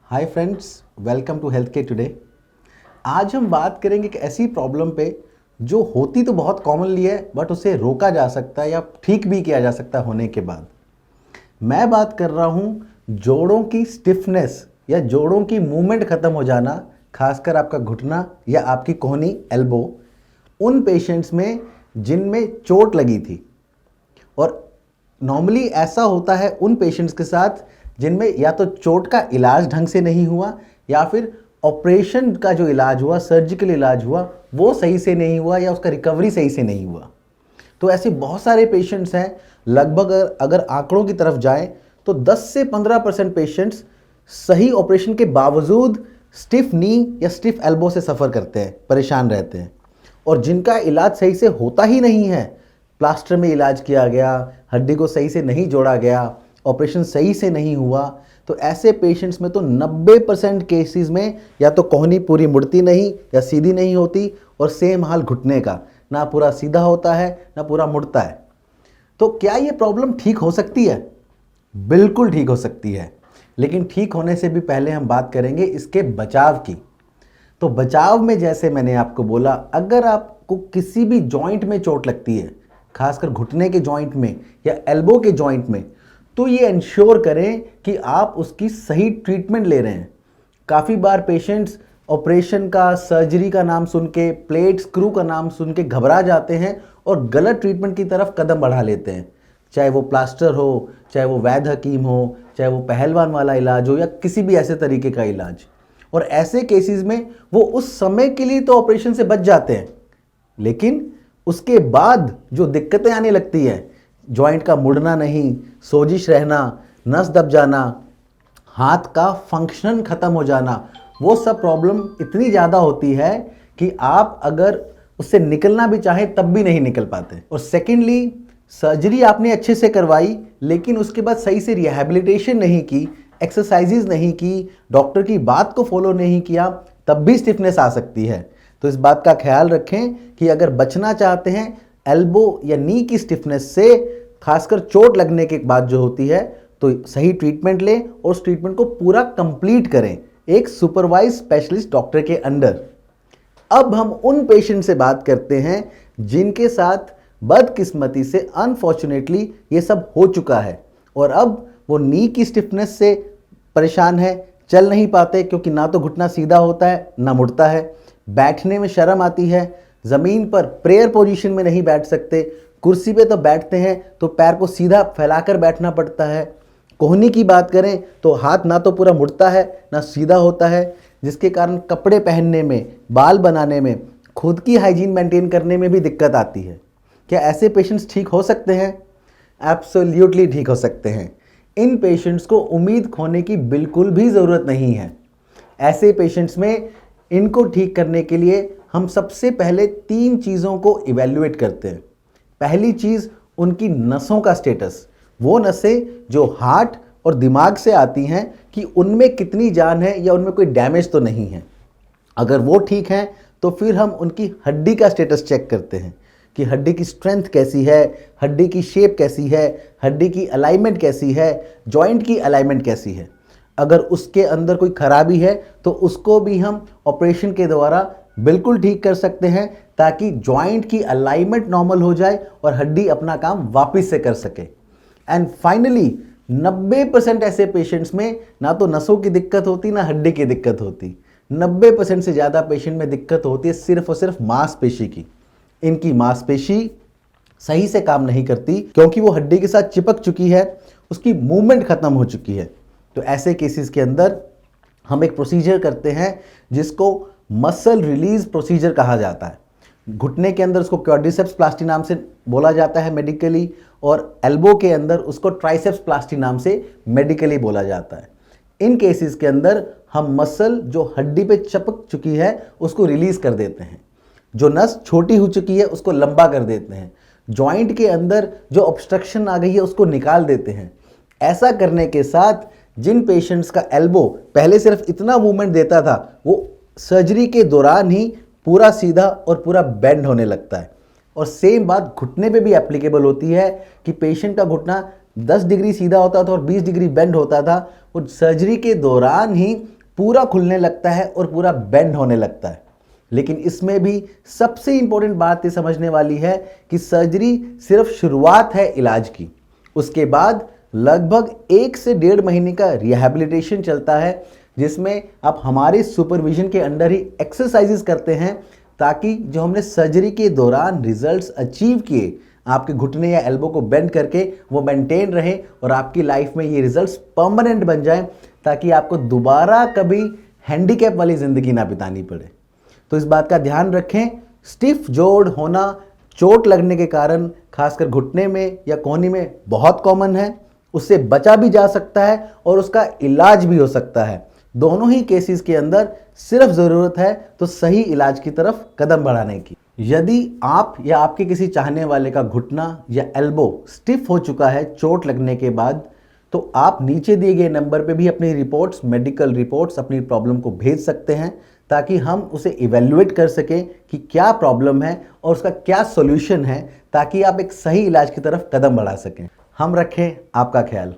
Hi friends, welcome to health care today. आज हम बात करेंगे एक ऐसी प्रॉब्लम पे जो होती तो बहुत कॉमनली है बट उसे रोका जा सकता है या ठीक भी किया जा सकता है होने के बाद। मैं बात कर रहा हूँ जोड़ों की स्टिफनेस या जोड़ों की मूवमेंट ख़त्म हो जाना, खासकर आपका घुटना या आपकी कोहनी एल्बो, उन पेशेंट्स में जिनमें चोट लगी थी। और नॉर्मली ऐसा होता है उन पेशेंट्स के साथ जिनमें या तो चोट का इलाज ढंग से नहीं हुआ या फिर ऑपरेशन का जो इलाज हुआ, सर्जिकल इलाज हुआ, वो सही से नहीं हुआ या उसका रिकवरी सही से नहीं हुआ। तो ऐसे बहुत सारे पेशेंट्स हैं, लगभग अगर आंकड़ों की तरफ जाएं तो 10 से 15% पेशेंट्स सही ऑपरेशन के बावजूद स्टिफ नी या स्टिफ एल्बो से सफ़र करते हैं, परेशान रहते हैं। और जिनका इलाज सही से होता ही नहीं है, प्लास्टर में इलाज किया गया, हड्डी को सही से नहीं जोड़ा गया, ऑपरेशन सही से नहीं हुआ, तो ऐसे पेशेंट्स में तो 90% केसेस में या तो कोहनी पूरी मुड़ती नहीं या सीधी नहीं होती, और सेम हाल घुटने का, ना पूरा सीधा होता है ना पूरा मुड़ता है। तो क्या ये प्रॉब्लम ठीक हो सकती है? बिल्कुल ठीक हो सकती है, लेकिन ठीक होने से भी पहले हम बात करेंगे इसके बचाव की। तो बचाव में जैसे मैंने आपको बोला, अगर आपको किसी भी जॉइंट में चोट लगती है, खासकर घुटने के जॉइंट में या एल्बो के जॉइंट में, तो ये इंश्योर करें कि आप उसकी सही ट्रीटमेंट ले रहे हैं। काफ़ी बार पेशेंट्स ऑपरेशन का, सर्जरी का नाम सुन के, प्लेट स्क्रू का नाम सुन के घबरा जाते हैं और गलत ट्रीटमेंट की तरफ कदम बढ़ा लेते हैं, चाहे वो प्लास्टर हो, चाहे वो वैद्य हकीम हो, चाहे वो पहलवान वाला इलाज हो या किसी भी ऐसे तरीके का इलाज। और ऐसे केसेस में वो उस समय के लिए तो ऑपरेशन से बच जाते हैं, लेकिन उसके बाद जो दिक्कतें आने लगती है, जॉइंट का मुड़ना नहीं, सोजिश रहना, नस दब जाना, हाथ का फंक्शन खत्म हो जाना, वो सब प्रॉब्लम इतनी ज़्यादा होती है कि आप अगर उससे निकलना भी चाहें तब भी नहीं निकल पाते। और सेकेंडली, सर्जरी आपने अच्छे से करवाई लेकिन उसके बाद सही से रिहैबिलिटेशन नहीं की, एक्सरसाइजेज नहीं की, डॉक्टर की बात को फॉलो नहीं किया, तब भी स्टिफनेस आ सकती है। तो इस बात का ख्याल रखें कि अगर बचना चाहते हैं एल्बो या नी की स्टिफनेस से, खासकर चोट लगने के बाद जो होती है, तो सही ट्रीटमेंट लें और उस ट्रीटमेंट को पूरा कंप्लीट करें एक सुपरवाइज स्पेशलिस्ट डॉक्टर के अंडर। अब हम उन पेशेंट से बात करते हैं जिनके साथ बदकिस्मती से अनफॉर्चुनेटली ये सब हो चुका है और अब वो नी की स्टिफनेस से परेशान है, चल नहीं पाते क्योंकि ना तो घुटना सीधा होता है ना मुड़ता है, बैठने में शर्म आती है, ज़मीन पर प्रेयर पोजीशन में नहीं बैठ सकते, कुर्सी पे तो बैठते हैं तो पैर को सीधा फैलाकर बैठना पड़ता है। कोहनी की बात करें तो हाथ ना तो पूरा मुड़ता है ना सीधा होता है, जिसके कारण कपड़े पहनने में, बाल बनाने में, खुद की हाइजीन मेंटेन करने में भी दिक्कत आती है। क्या ऐसे पेशेंट्स ठीक हो सकते हैं? एब्सोल्युटली ठीक हो सकते हैं। इन पेशेंट्स को उम्मीद खोने की बिल्कुल भी ज़रूरत नहीं है। ऐसे पेशेंट्स में इनको ठीक करने के लिए हम सबसे पहले 3 चीज़ों को इवैल्यूएट करते हैं। पहली चीज़, उनकी नसों का स्टेटस, वो नसें जो हार्ट और दिमाग से आती हैं कि उनमें कितनी जान है या उनमें कोई डैमेज तो नहीं है। अगर वो ठीक हैं तो फिर हम उनकी हड्डी का स्टेटस चेक करते हैं कि हड्डी की स्ट्रेंथ कैसी है, हड्डी की शेप कैसी है, हड्डी की अलाइनमेंट कैसी है, जॉइंट की अलाइनमेंट कैसी है। अगर उसके अंदर कोई खराबी है तो उसको भी हम ऑपरेशन के द्वारा बिल्कुल ठीक कर सकते हैं ताकि जॉइंट की अलाइनमेंट नॉर्मल हो जाए और हड्डी अपना काम वापस से कर सके। एंड फाइनली 90% ऐसे पेशेंट्स में ना तो नसों की दिक्कत होती ना हड्डी की दिक्कत होती। 90% से ज़्यादा पेशेंट में दिक्कत होती है सिर्फ और सिर्फ मांसपेशी की। इनकी मांसपेशी सही से काम नहीं करती क्योंकि वो हड्डी के साथ चिपक चुकी है, उसकी मूवमेंट खत्म हो चुकी है। तो ऐसे केसेस के अंदर हम एक प्रोसीजर करते हैं जिसको मसल रिलीज प्रोसीजर कहा जाता है। घुटने के अंदर उसको क्वाड्रिसेप्स प्लास्टी नाम से बोला जाता है मेडिकली, और एल्बो के अंदर उसको ट्राइसेप्स प्लास्टी नाम से मेडिकली बोला जाता है। इन केसेस के अंदर हम मसल जो हड्डी पे चिपक चुकी है उसको रिलीज कर देते हैं, जो नस छोटी हो चुकी है उसको लंबा कर देते हैं, जॉइंट के अंदर जो ऑब्स्ट्रक्शन आ गई है उसको निकाल देते हैं। ऐसा करने के साथ जिन पेशेंट्स का एल्बो पहले सिर्फ इतना मूवमेंट देता था, वो सर्जरी के दौरान ही पूरा सीधा और पूरा बेंड होने लगता है। और सेम बात घुटने पे भी एप्लीकेबल होती है कि पेशेंट का घुटना 10 डिग्री सीधा होता था और 20 डिग्री बेंड होता था, वो सर्जरी के दौरान ही पूरा खुलने लगता है और पूरा बेंड होने लगता है। लेकिन इसमें भी सबसे इंपॉर्टेंट बात ये समझने वाली है कि सर्जरी सिर्फ शुरुआत है इलाज की। उसके बाद लगभग 1 से 1.5 महीने का रिहैबिलिटेशन चलता है, जिसमें आप हमारे सुपरविजन के अंडर ही एक्सरसाइजेस करते हैं ताकि जो हमने सर्जरी के दौरान रिजल्ट्स अचीव किए आपके घुटने या एल्बो को बेंड करके, वो मेंटेन रहे और आपकी लाइफ में ये रिजल्ट्स परमानेंट बन जाएं, ताकि आपको दोबारा कभी हैंडीकैप वाली ज़िंदगी ना बितानी पड़े। तो इस बात का ध्यान रखें, स्टिफ जोड़ होना चोट लगने के कारण खासकर घुटने में या कोहनी में बहुत कॉमन है। उससे बचा भी जा सकता है और उसका इलाज भी हो सकता है। दोनों ही केसेस के अंदर सिर्फ ज़रूरत है तो सही इलाज की तरफ कदम बढ़ाने की। यदि आप या आपके किसी चाहने वाले का घुटना या एल्बो स्टिफ हो चुका है चोट लगने के बाद, तो आप नीचे दिए गए नंबर पे भी अपनी रिपोर्ट्स, मेडिकल रिपोर्ट्स, अपनी प्रॉब्लम को भेज सकते हैं ताकि हम उसे इवेल्युएट कर सकें कि क्या प्रॉब्लम है और उसका क्या सॉल्यूशन है, ताकि आप एक सही इलाज की तरफ कदम बढ़ा सकें। हम रखें आपका ख्याल।